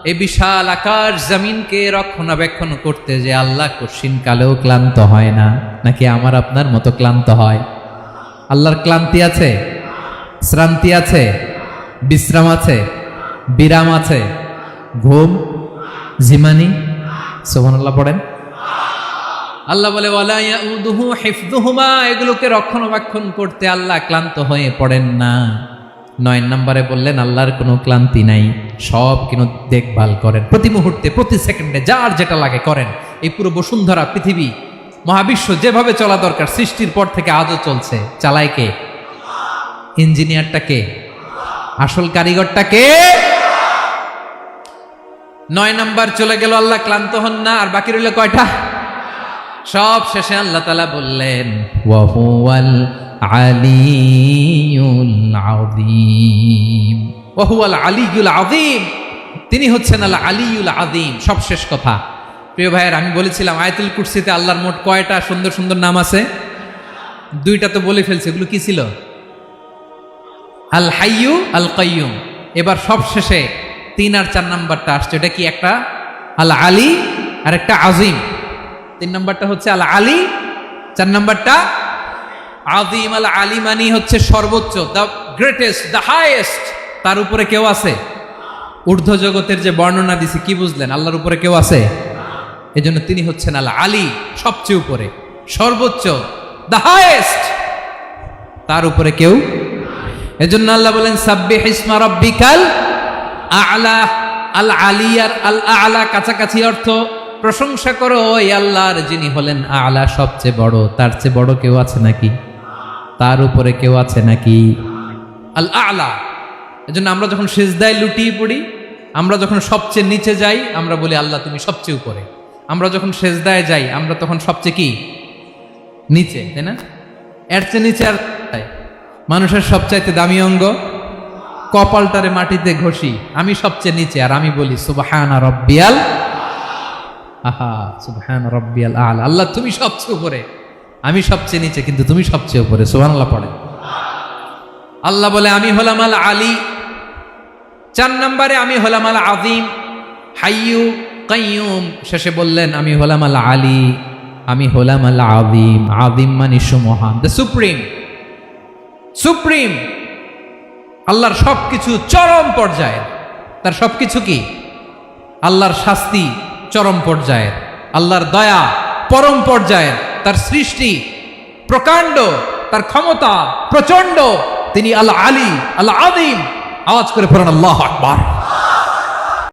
এই বিশাল আকাশ জমিনকে রক্ষণাবেক্ষণ করতে যে আল্লাহ কঠিন কালেও ক্লান্ত হয় না, নাকি আমার আপনার মতো ক্লান্ত হয়? আল্লাহর ক্লান্তি আছে, শ্রান্তি আছে, বিশ্রাম আছে, বিরাম আছে, ঘুম, জিমানি? সুবহানাল্লাহ পড়েন। আল্লাহ বলে ওয়ালা ইয়াউদুহু হিফযুহুমা, এগুলোকে রক্ষণাবেক্ষণ করতে আল্লাহ ক্লান্ত হয়ে পড়েন না। 9 নম্বরে বললেন আল্লাহর কোনো ক্লান্তি নাই, সব কিন্তু দেখভাল করেন, প্রতি মুহূর্তে প্রতি সেকেন্ডে যার যেটা লাগে করেন। এই পুরো বসুন্ধরা পৃথিবী মহাবিশ্ব যেভাবে চলা দরকার সৃষ্টির পর থেকে আজও চলছে। চালায় কে? ইঞ্জিনিয়ারটা কে? আসল কারিগরটা কে? 9 নাম্বার চলে গেল, আল্লাহ ক্লান্ত হন না। আর বাকি রইল কয়টা? সব শেষে আল্লাহ তাআলা বললেন ওয়া হুয়াল আলিয়ুল আযীম, ওয়া হুয়াল আলিয়ুল আযীম, তিনি হচ্ছেন আল আলিয়ুল আযীম। সব শেষ কথা। প্রিয় ভাইয়ের, আমি বলেছিলাম আয়াতুল কুরসিতে আল্লাহর মোট কয়টা সুন্দর সুন্দর নাম আছে? 2টা তো বলে ফেলছে। এগুলো কি ছিল? আল হাইয়ু, আল কাইয়ুম। এবার সব শেষে 3 আর 4 নাম্বারটা আসছে। এটা কি? একটা আল আলী আর একটা আযীম। 3 নাম্বারটা হচ্ছে আল আলী, 4 নাম্বারটা আযীম। আল আলী মানে হচ্ছে সর্বোচ্চ, দ্য গ্রেটেস্ট, দ্য হাইয়েস্ট। তার উপরে কেউ আছে? ঊর্ধ্ব জগতের যে বর্ণনা দিছি, কি বুঝলেন? আল্লাহর উপরে কেউ আছে? এজন্য তিনি হচ্ছেন আল আলী, সবচেয়ে উপরে, সর্বোচ্চ, দ্য হাইয়েস্ট। তার উপরে কেউ। এজন্য আল্লাহ বলেন সাব্বিহ ইসমা রাব্বিকাল আ'লা। আল আলী আর আল আ'লা কাছাকাছি অর্থ। প্রশংসা করো ওই আল্লাহর যিনি হলেন আ'লা, সবচেয়ে বড়। তার চেয়ে বড় কেউ আছে নাকি? তার উপরে কেউ আছে নাকি? আল আ'লা। এজন্য আমরা যখন সিজদায় লুটিয়ে পড়ি, আমরা যখন সবচেয়ে নিচে যাই, আমরা বলি আল্লাহ তুমি সবচেয়ে উপরে। আমরা যখন সিজদায় যাই, আমরা তখন সবচেয়ে কি? নিচে, তাই না? এর চেয়ে নিচে আর মানুষের সবচাইতে দামি অঙ্গ কপালটারে মাটিতে ঘষি, আমি সবচেয়ে নিচে, আর আমি বলি সুবহানা রাব্বিয়াল আহা, সুবহানা রাব্বিয়াল আ'লা। আল্লাহ তুমি সবচেয়ে উপরে, আমি সবচেয়ে নিচে, কিন্তু তুমি সবচেয়ে উপরে। সুবহানাল্লাহ পড়ে। আল্লাহ বলে আমি হলাম আল আলী। 4 নম্বরে আমি হলাম আল আযীম, হাইয়ু কাইয়ুম। শেষে বললেন আমি হলাম আল আলী, আমি হলাম আল আযীম। আযীম মানে সুমহান, দ্য সুপ্রিম। সুপ্রিম। আল্লাহর সবকিছু চরম পর্যায়ের। তার সবকিছু কি? আল্লাহর শাস্তি চরম পর্যায়ের, আল্লাহর দয়া পরম পর্যায়ের, তার সৃষ্টি প্রকাণ্ড, তার ক্ষমতা প্রচন্ড। তিনি আল আলী, আল আযীম। আওয়াজ করে পড়েন আল্লাহু আকবার।